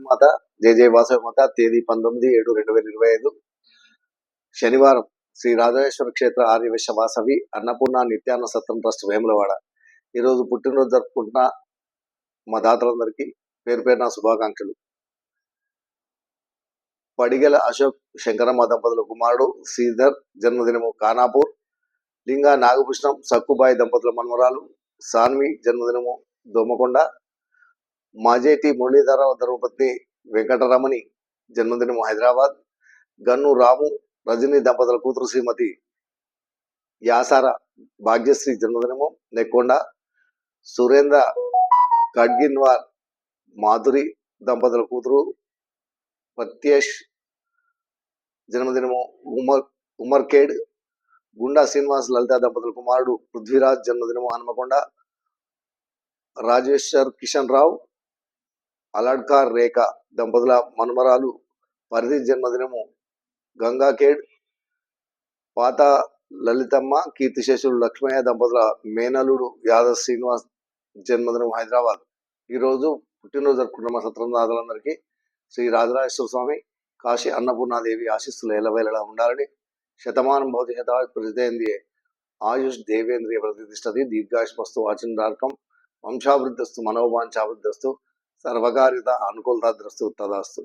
మాత జయ జయ వాసవి మాత. తేదీ 19/7/2025 శనివారం. శ్రీ రాజరాజేశ్వర క్షేత్ర ఆర్యవైశ్య వాసవి అన్నపూర్ణ నిత్యాన్న సత్రం ట్రస్ట్ వేములవాడ. ఈరోజు పుట్టినరోజు జరుపుకుంటున్న మా దాతలందరికీ పేరు పేరున శుభాకాంక్షలు. పడిగెల అశోక్ శంకరమ్మ దంపతుల కుమారుడు శ్రీధర్ జన్మదినము ఖానాపూర్. లింగా నాగభూషణం సక్కుబాయి దంపతుల మన్మరాలు సాన్వి జన్మదినము దోమకొండ. మాజేటి మురళీధర ధర్మపత్ని వెంకటరమణి జన్మదినము హైదరాబాద్. గన్ను రాము రజని దంపతుల కూతురు శ్రీమతి యాసార భాగ్యశ్రీ జన్మదినము నెక్కొండ. సురేంద్ర ఖడ్గిన్వార్ మాధురి దంపతుల కూతురు ప్రత్యేష్ జన్మదినము ఉమర్ఖేడ్. గుండా శ్రీనివాస్ లలిత దంపతుల కుమారుడు పృథ్వీరాజ్ జన్మదినము హనుమకొండ. రాజేశ్వర్ కిషన్ రావు అలడ్కార్ రేఖ దంపతుల మనుమరాలు పరిధి జన్మదినము గంగాఖేడ్. పాత లలితమ్మ కీర్తిశేషులు లక్ష్మయ్య దంపతుల మేనలుడు యాదవ్ శ్రీనివాస్ జన్మదినం హైదరాబాద్. ఈరోజు పుట్టినరోజు జరుపుకున్న మా సత్రందారులందరికీ శ్రీ రాజరాజేశ్వర స్వామి కాశీ అన్నపూర్ణాదేవి ఆశీస్సులు ఎలవేళలా ఉండాలని. శతమానం భవతి శతాయు ప్రతిదేంద్రియే ఆయుష్ దేవేంద్రియ ప్రతిష్టతి దీర్ఘాయుష్మస్తు వాచిందార్కం వంశాభివృద్ధిస్తు మనోవాంఛాభివృద్ధిస్తు సర్వకార్యత అనుకూలతాద్రస్తు తదాస్తు.